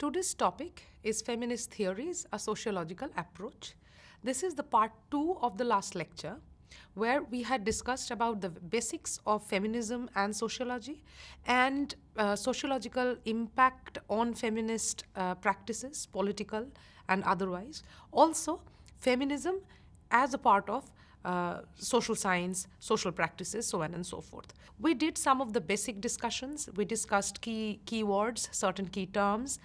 Today's topic is Feminist Theories, a Sociological Approach. This is the part 2 of the last lecture, where we had discussed about the basics of feminism and sociology and sociological impact on feminist practices, political and otherwise. Also, feminism as a part of social science, social practices, so on and so forth. We did some of the basic discussions. We discussed keywords, certain key terms.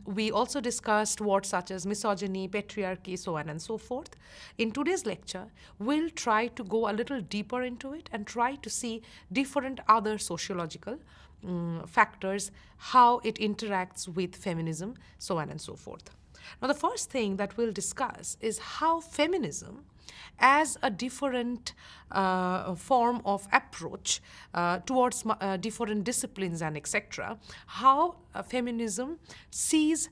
We also discussed words such as misogyny, patriarchy, so on and so forth. In today's lecture, we'll try to go a little deeper into it and try to see different other sociological factors, how it interacts with feminism, so on and so forth. Now, the first thing that we'll discuss is how feminism as a different form of approach towards different disciplines and etc., how feminism sees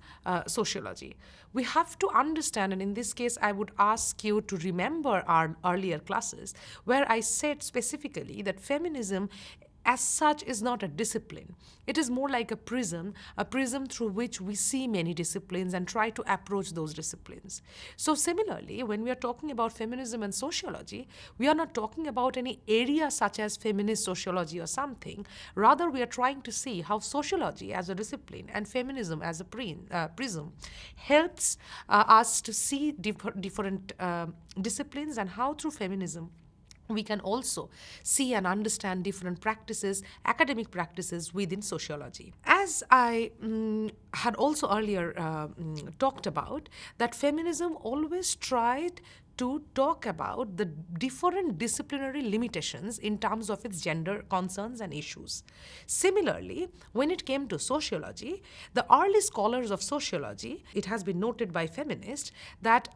sociology. We have to understand, and in this case I would ask you to remember our earlier classes where I said specifically that feminism as such is not a discipline. It is more like a prism through which we see many disciplines and try to approach those disciplines. So similarly, when we are talking about feminism and sociology, we are not talking about any area such as feminist sociology or something. Rather, we are trying to see how sociology as a discipline and feminism as a prism helps us to see different disciplines, and how through feminism we can also see and understand different practices, academic practices within sociology. As I had also earlier talked about, that feminism always tried to talk about the different disciplinary limitations in terms of its gender concerns and issues. Similarly, when it came to sociology, the early scholars of sociology, it has been noted by feminists that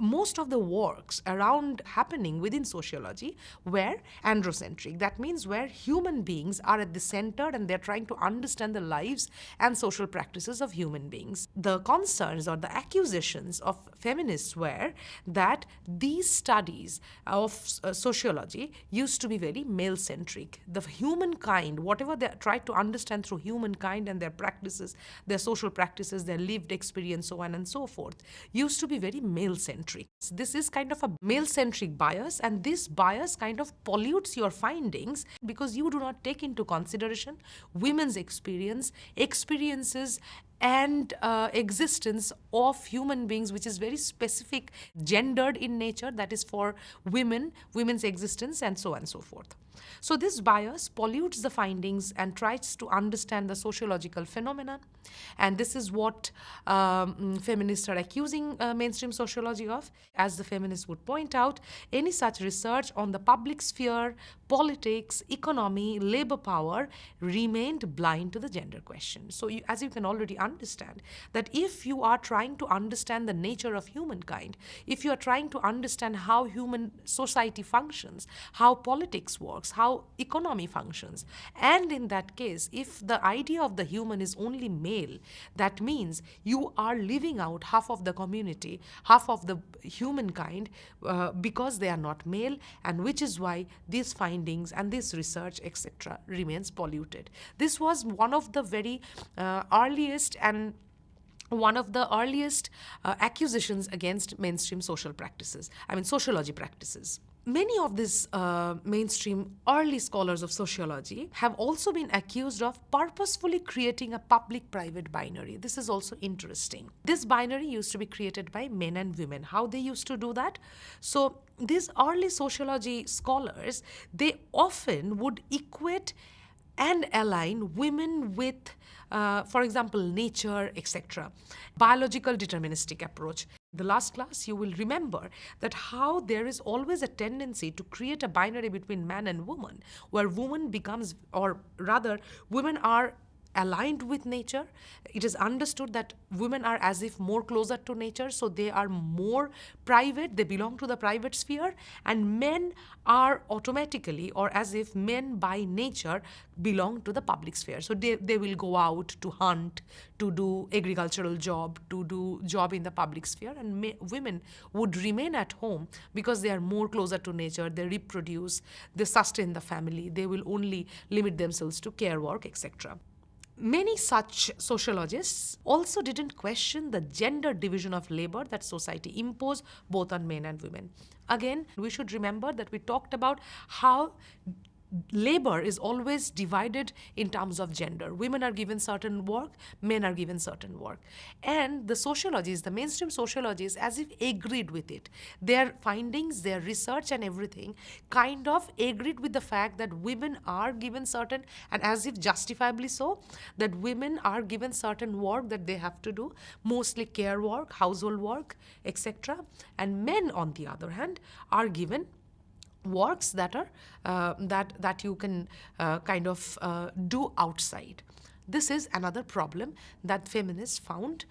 most of the works around happening within sociology were androcentric. That means where human beings are at the center and they're trying to understand the lives and social practices of human beings. The concerns or the accusations of feminists were that these studies of sociology used to be very male-centric. The humankind, whatever they tried to understand through humankind and their practices, their social practices, their lived experience, so on and so forth, used to be very male-centric. This is kind of a male-centric bias, and this bias kind of pollutes your findings because you do not take into consideration women's experiences and existence of human beings, which is very specific, gendered in nature, that is for women's existence, and so on and so forth. So this bias pollutes the findings and tries to understand the sociological phenomenon, and this is what feminists are accusing mainstream sociology of. As the feminists would point out, any such research on the public sphere, politics, economy, labor power remained blind to the gender question. So as you can already understand, that if you are trying to understand the nature of humankind, if you are trying to understand how human society functions, how politics works, how economy functions, and in that case, if the idea of the human is only male, that means you are leaving out half of the community, half of the humankind, because they are not male, and which is why these findings and this research, etc., remains polluted. This was one of the very earliest accusations against mainstream sociology practices. Many of these mainstream early scholars of sociology have also been accused of purposefully creating a public-private binary. This is also interesting. This binary used to be created by men and women. How they used to do that? So these early sociology scholars, they often would equate and align women with, for example, nature, etc. Biological deterministic approach. The last class, you will remember that how there is always a tendency to create a binary between man and woman, where woman becomes, or rather, women are aligned with nature. It is understood that women are as if more closer to nature, so they are more private, they belong to the private sphere, and men are automatically, or as if men by nature belong to the public sphere. So they will go out to hunt, to do agricultural job, to do job in the public sphere, and women would remain at home because they are more closer to nature, they reproduce, they sustain the family, they will only limit themselves to care work, etc. Many such sociologists also didn't question the gender division of labor that society imposed both on men and women. Again, we should remember that we talked about how labor is always divided in terms of gender. Women are given certain work, men are given certain work. And the sociologists, the mainstream sociologists, as if agreed with it. Their findings, their research and everything kind of agreed with the fact that women are given certain, and as if justifiably so, that women are given certain work that they have to do, mostly care work, household work, etc. And men, on the other hand, are given works that are that you can do outside. This is another problem that feminists found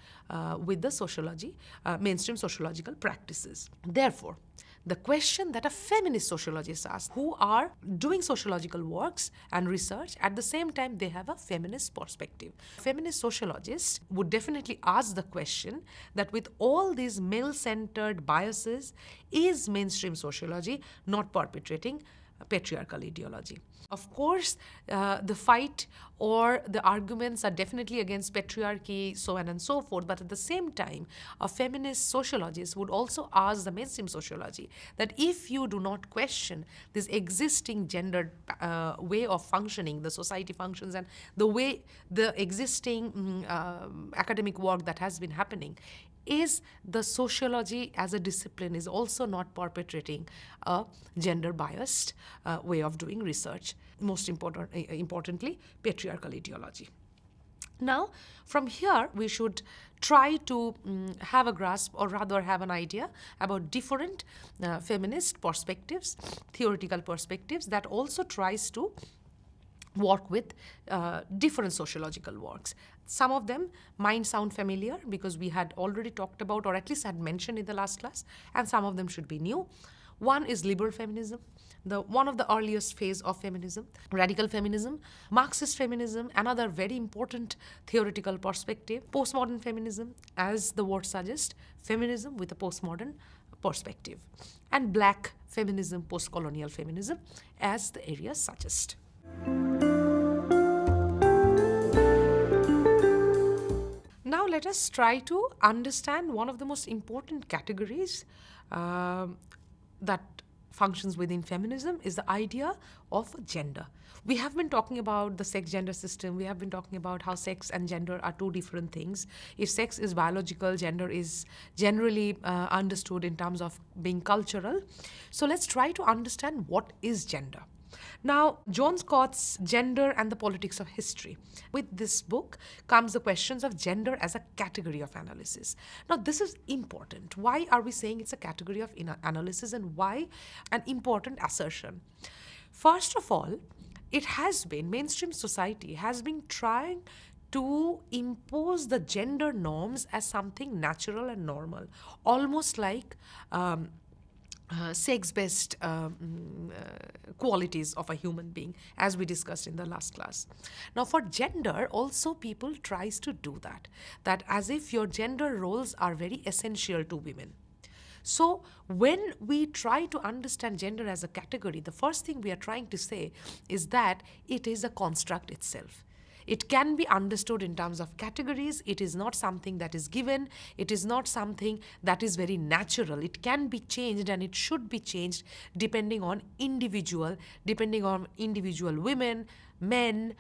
with the sociology, mainstream sociological practices. Therefore, the question that a feminist sociologist asks, who are doing sociological works and research, at the same time they have a feminist perspective. Feminist sociologists would definitely ask the question that with all these male-centered biases, is mainstream sociology not perpetrating patriarchal ideology? Of course, the fight or the arguments are definitely against patriarchy, so on and so forth, but at the same time, a feminist sociologist would also ask the mainstream sociology that if you do not question this existing gendered way of functioning, the society functions, and the way the existing academic work that has been happening, is the sociology as a discipline is also not perpetrating a gender-biased way of doing research, most importantly, patriarchal ideology. Now, from here, we should try to have a grasp, or rather have an idea about different feminist perspectives, theoretical perspectives, that also tries to work with different sociological works. Some of them might sound familiar because we had already talked about, or at least had mentioned in the last class, and some of them should be new. One is liberal feminism, one of the earliest phase of feminism, radical feminism, Marxist feminism, another very important theoretical perspective, postmodern feminism, as the word suggests, feminism with a postmodern perspective, and black feminism, post-colonial feminism, as the areas suggest. Now let us try to understand one of the most important categories that functions within feminism is the idea of gender. We have been talking about the sex-gender system. We have been talking about how sex and gender are two different things. If sex is biological, gender is generally understood in terms of being cultural. So let's try to understand what is gender. Now, Joan Scott's Gender and the Politics of History. With this book comes the questions of gender as a category of analysis. Now, this is important. Why are we saying it's a category of analysis, and why an important assertion? First of all, it has been, mainstream society has been trying to impose the gender norms as something natural and normal, almost like sex-based qualities of a human being, as we discussed in the last class. Now, for gender, also people tries to do that as if your gender roles are very essential to women. So, when we try to understand gender as a category, the first thing we are trying to say is that it is a construct itself. It can be understood in terms of categories. It is not something that is given. It is not something that is very natural. It can be changed, and it should be changed depending on individual women, men,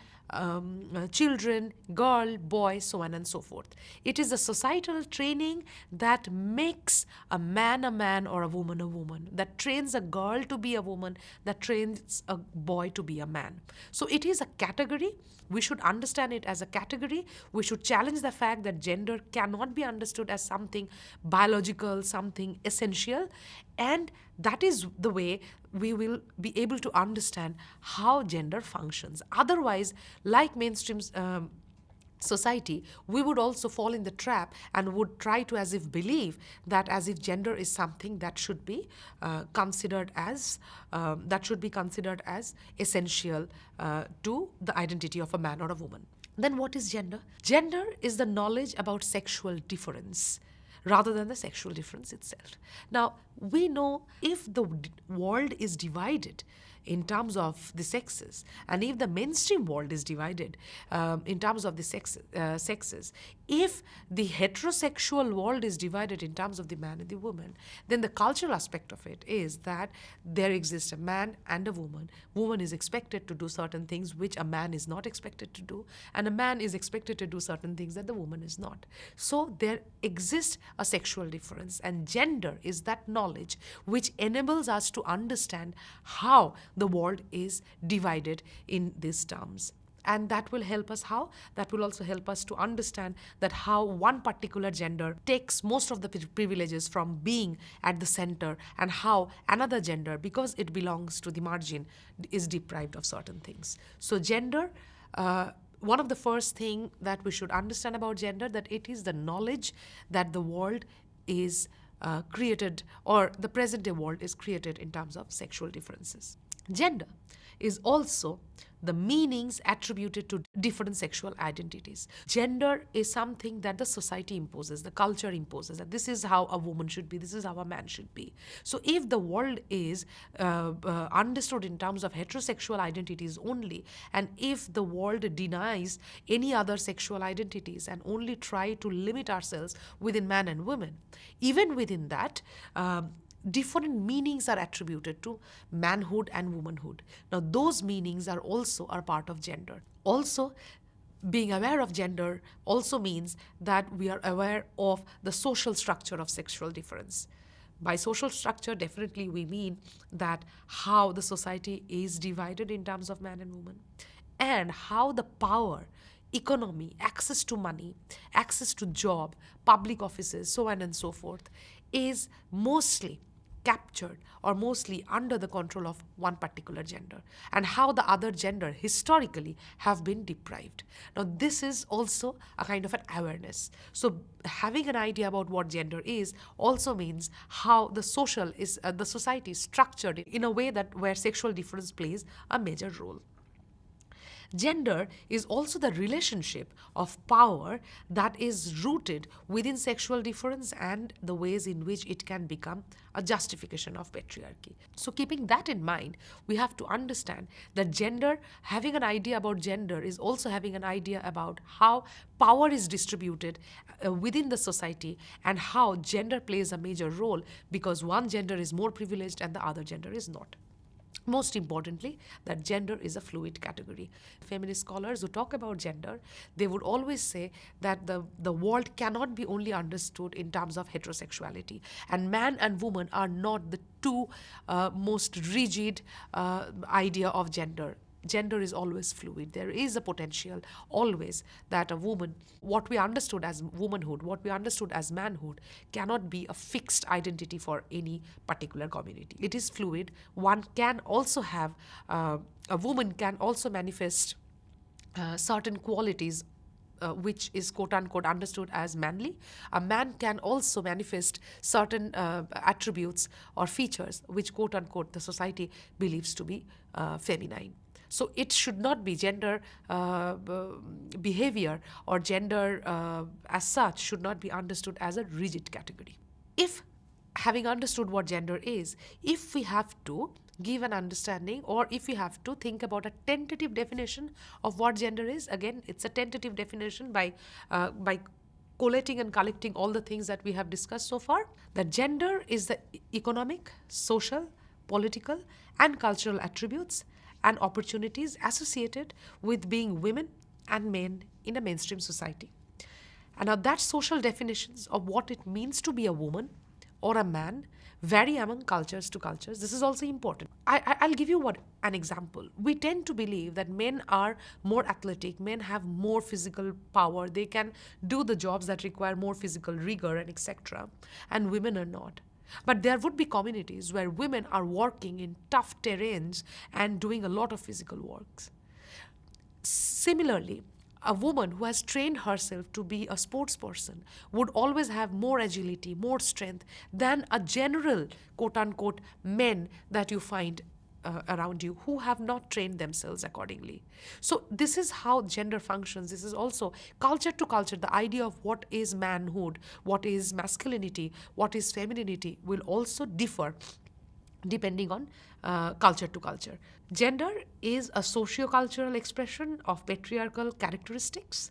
children, girl, boy, so on and so forth. It is a societal training that makes a man or a woman, that trains a girl to be a woman, that trains a boy to be a man. So it is a category. We should understand it as a category. We should challenge the fact that gender cannot be understood as something biological, something essential, and that is the way we will be able to understand how gender functions. Otherwise, like mainstream society, we would also fall in the trap and would try to as if believe that as if gender is something that should be considered as essential to the identity of a man or a woman. Then what is gender? Gender is the knowledge about sexual difference rather than the sexual difference itself. Now, we know if the world is divided in terms of the sexes, and if the mainstream world is divided in terms of the sexes, if the heterosexual world is divided in terms of the man and the woman, then the cultural aspect of it is that there exists a man and a woman. Woman is expected to do certain things which a man is not expected to do, and a man is expected to do certain things that the woman is not. So there exists a sexual difference, and gender is that knowledge which enables us to understand how the world is divided in these terms. And that will help us how? That will also help us to understand that how one particular gender takes most of the privileges from being at the center, and how another gender, because it belongs to the margin, is deprived of certain things. So gender, one of the first thing that we should understand about gender, that it is the knowledge that the world is created, or the present day world is created in terms of sexual differences. Gender is also the meanings attributed to different sexual identities. Gender is something that the society imposes, the culture imposes, that this is how a woman should be, this is how a man should be. So if the world is understood in terms of heterosexual identities only, and if the world denies any other sexual identities and only try to limit ourselves within man and women, even within that, different meanings are attributed to manhood and womanhood. Now, those meanings are also a part of gender. Also, being aware of gender also means that we are aware of the social structure of sexual difference. By social structure, definitely we mean that how the society is divided in terms of man and woman, and how the power, economy, access to money, access to job, public offices, so on and so forth, is mostly captured or mostly under the control of one particular gender, and how the other gender historically have been deprived. Now, this is also a kind of an awareness. So having an idea about what gender is also means how the society is structured in a way that where sexual difference plays a major role. Gender is also the relationship of power that is rooted within sexual difference and the ways in which it can become a justification of patriarchy. So keeping that in mind, we have to understand that gender, having an idea about gender is also having an idea about how power is distributed within the society, and how gender plays a major role because one gender is more privileged and the other gender is not. Most importantly, that gender is a fluid category. Feminist scholars who talk about gender, they would always say that the world cannot be only understood in terms of heterosexuality. And man and woman are not the two most rigid idea of gender. Gender is always fluid. There is a potential always that a woman, what we understood as womanhood, what we understood as manhood, cannot be a fixed identity for any particular community. It is fluid. One can also have, a woman can also manifest certain qualities which is quote-unquote understood as manly. A man can also manifest certain attributes or features which quote-unquote the society believes to be feminine. So it should not be gender behavior or gender as such should not be understood as a rigid category. If, having understood what gender is, if we have to give an understanding, or if we have to think about a tentative definition of what gender is, again, it's a tentative definition by collating and collecting all the things that we have discussed so far, that gender is the economic, social, political, and cultural attributes and opportunities associated with being women and men in a mainstream society. And now that social definitions of what it means to be a woman or a man vary among cultures to cultures. This is also important. I'll give you an example. We tend to believe that men are more athletic, men have more physical power, they can do the jobs that require more physical rigor and etc., and women are not. But there would be communities where women are working in tough terrains and doing a lot of physical works. Similarly, a woman who has trained herself to be a sports person would always have more agility, more strength than a general quote-unquote men that you find around you who have not trained themselves accordingly. So this is how gender functions. This is also culture to culture. The idea of what is manhood, what is masculinity, what is femininity will also differ depending on culture to culture. Gender is a socio-cultural expression of patriarchal characteristics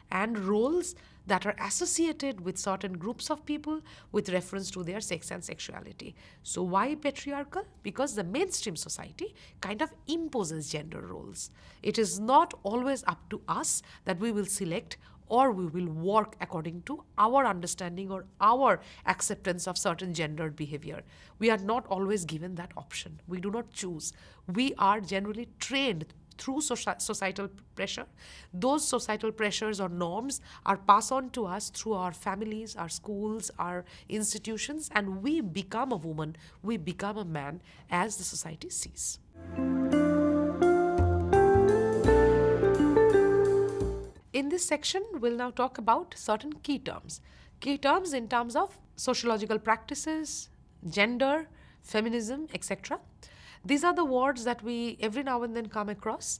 and roles that are associated with certain groups of people with reference to their sex and sexuality. So why patriarchal? Because the mainstream society kind of imposes gender roles. It is not always up to us that we will select or we will work according to our understanding or our acceptance of certain gendered behavior. We are not always given that option. We do not choose. We are generally trained through societal pressure. Those societal pressures or norms are passed on to us through our families, our schools, our institutions, and we become a woman, we become a man as the society sees. In this section, we'll now talk about certain key terms. Key terms in terms of sociological practices, gender, feminism, etc. These are the words that we every now and then come across,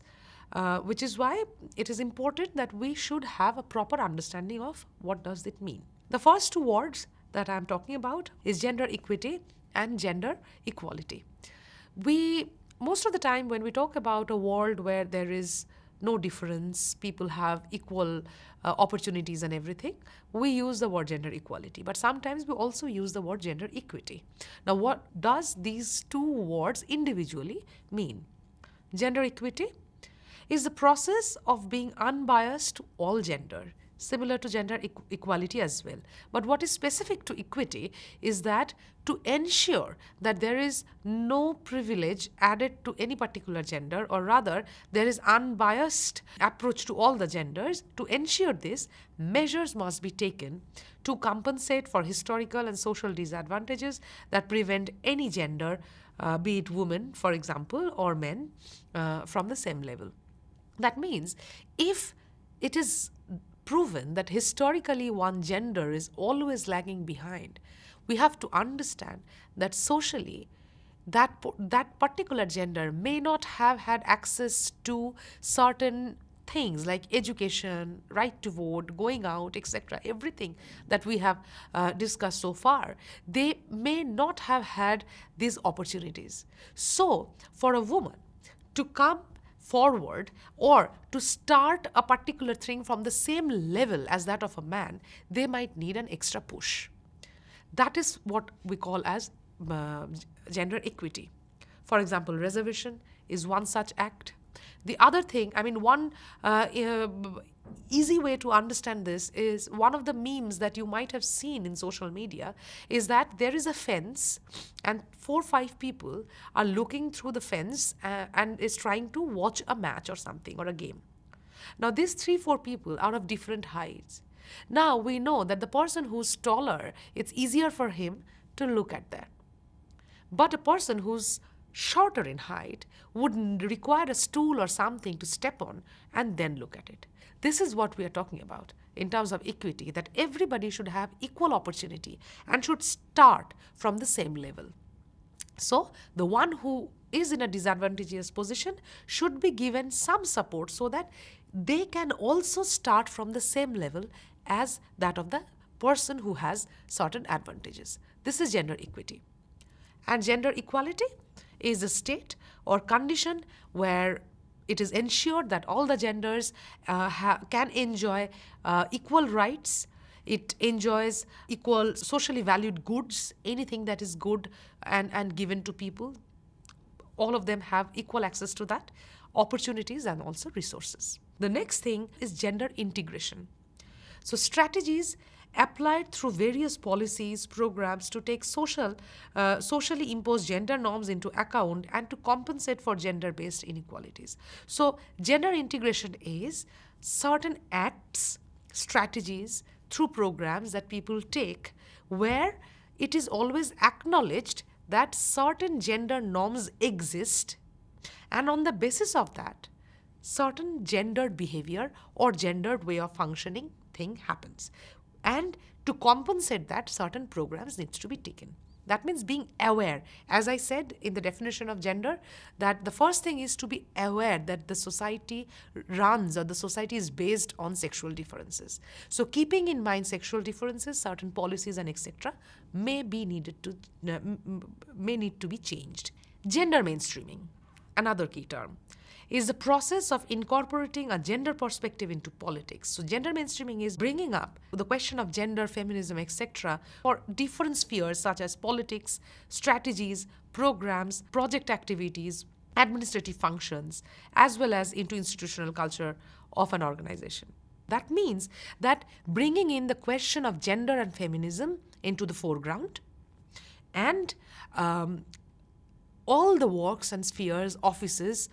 which is why it is important that we should have a proper understanding of what does it mean. The first two words that I'm talking about is gender equity and gender equality. Most of the time when we talk about a world where there is no difference, people have equal opportunities and everything, we use the word gender equality. But sometimes we also use the word gender equity. Now, what does these two words individually mean? Gender equity is the process of being unbiased to all gender, similar to gender equality as well. But what is specific to equity is that to ensure that there is no privilege added to any particular gender, or rather there is unbiased approach to all the genders, to ensure this, measures must be taken to compensate for historical and social disadvantages that prevent any gender, be it women, for example, or men, from the same level. That means if it is proven that historically one gender is always lagging behind, we have to understand that socially that particular gender may not have had access to certain things like education, right to vote, going out, etc. Everything that we have discussed so far, they may not have had these opportunities. So for a woman to come forward or to start a particular thing from the same level as that of a man, they might need an extra push. That is what we call as gender equity. For example, reservation is one such act. The other thing, one easy way to understand this is one of the memes that you might have seen in social media is that there is a fence and 4 or 5 people are looking through the fence and is trying to watch a match or something or a game. Now these 3-4 people are of different heights. Now we know that the person who's taller, it's easier for him to look at that. But a person who's shorter in height would require a stool or something to step on and then look at it. This is what we are talking about in terms of equity, that everybody should have equal opportunity and should start from the same level. So the one who is in a disadvantageous position should be given some support so that they can also start from the same level as that of the person who has certain advantages. This is gender equity. And gender equality is a state or condition where it is ensured that all the genders can enjoy equal rights. It enjoys equal socially valued goods, anything that is good and given to people. All of them have equal access to that, opportunities and also resources. The next thing is gender integration. So strategies applied through various policies, programs to take socially imposed gender norms into account and to compensate for gender-based inequalities. So gender integration is certain acts, strategies through programs that people take where it is always acknowledged that certain gender norms exist, and on the basis of that, certain gendered behavior or gendered way of functioning thing happens. And to compensate that, certain programs needs to be taken. That means being aware. As I said in the definition of gender, that the first thing is to be aware that the society runs or the society is based on sexual differences. So keeping in mind sexual differences, certain policies and etc. may need to be changed. Gender mainstreaming, another key term, is the process of incorporating a gender perspective into politics. So gender mainstreaming is bringing up the question of gender, feminism, etc. for different spheres such as politics, strategies, programs, project activities, administrative functions, as well as into institutional culture of an organization. That means that bringing in the question of gender and feminism into the foreground, and all the works and spheres, offices,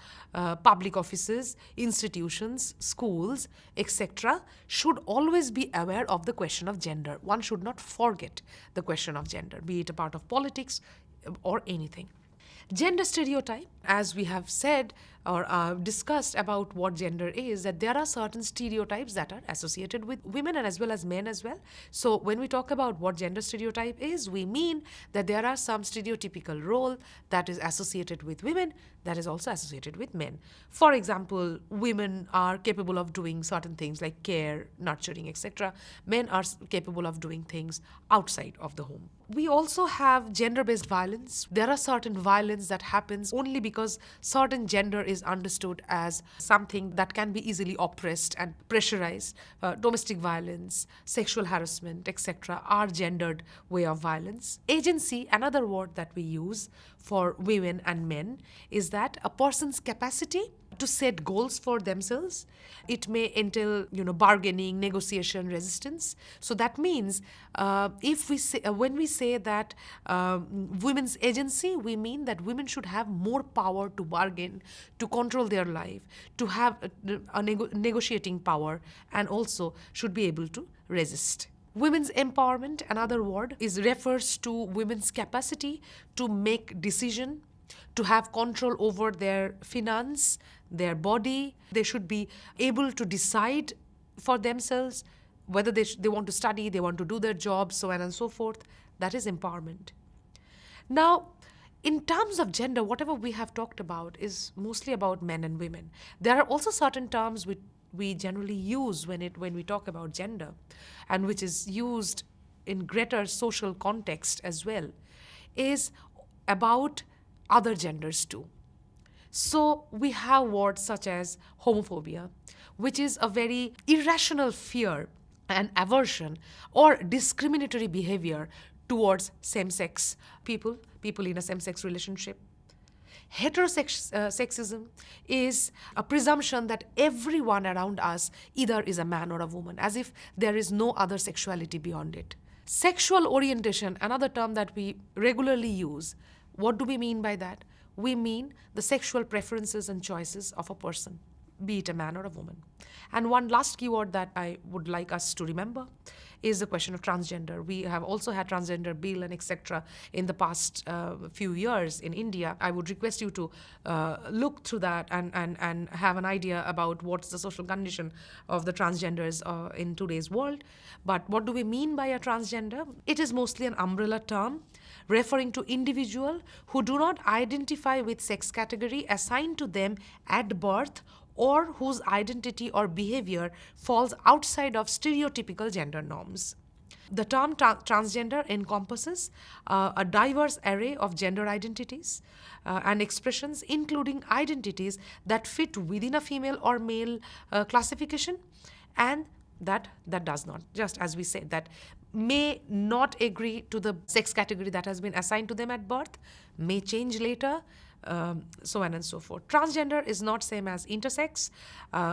public offices, institutions, schools, etc. should always be aware of the question of gender. One should not forget the question of gender, be it a part of politics or anything. Gender stereotype, as we have said or discussed about what gender is, that there are certain stereotypes that are associated with women and as well as men as well. So when we talk about what gender stereotype is, we mean that there are some stereotypical role that is associated with women that is also associated with men. For example, women are capable of doing certain things like care, nurturing, etc. Men are capable of doing things outside of the home. We also have gender-based violence. There are certain violence that happens only because certain gender is understood as something that can be easily oppressed and pressurized. Domestic violence, sexual harassment, etc. are gendered way of violence. Agency, another word that we use for women and men, is that a person's capacity to set goals for themselves. It may entail, bargaining, negotiation, resistance. So that means if we say, when we say that women's agency, we mean that women should have more power to bargain, to control their life, to have a negotiating power, and also should be able to resist. Women's empowerment, another word, refers to women's capacity to make decision, to have control over their finance, their body. They should be able to decide for themselves whether they want to study, they want to do their job, so on and so forth. That is empowerment. Now, in terms of gender, whatever we have talked about is mostly about men and women. There are also certain terms we generally use when we talk about gender, and which is used in greater social context as well, is about other genders too. So we have words such as homophobia, which is a very irrational fear and aversion or discriminatory behavior towards same-sex people in a same-sex relationship. Heterosexism is a presumption that everyone around us either is a man or a woman, as if there is no other sexuality beyond it. Sexual orientation, another term that we regularly use. What do we mean by that? We mean the sexual preferences and choices of a person, be it a man or a woman. And one last keyword that I would like us to remember is the question of transgender. We have also had transgender bill and etc. in the past few years in India. I would request you to look through that and have an idea about what's the social condition of the transgenders in today's world. But what do we mean by a transgender? It is mostly an umbrella term referring to individuals who do not identify with sex category assigned to them at birth, or whose identity or behavior falls outside of stereotypical gender norms. The term transgender encompasses a diverse array of gender identities and expressions, including identities that fit within a female or male classification, and that does not, just as we said, that may not agree to the sex category that has been assigned to them at birth, may change later, so on and so forth. Transgender is not same as intersex,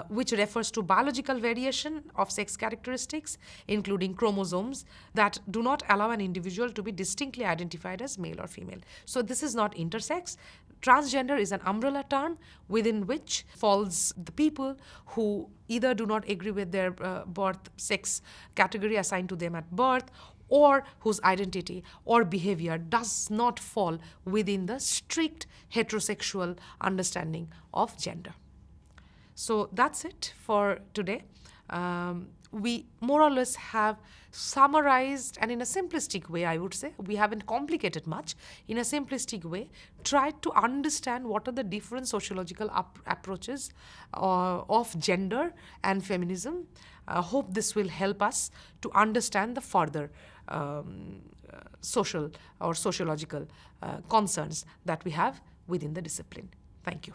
which refers to biological variation of sex characteristics, including chromosomes, that do not allow an individual to be distinctly identified as male or female. So this is not intersex. Transgender is an umbrella term within which falls the people who either do not agree with their birth sex category assigned to them at birth, or whose identity or behavior does not fall within the strict heterosexual understanding of gender. So that's it for today. we more or less have summarized, and in a simplistic way, I would say, we haven't complicated much, in a simplistic way, tried to understand what are the different sociological approaches of gender and feminism. Hope this will help us to understand the further social or sociological concerns that we have within the discipline. Thank you.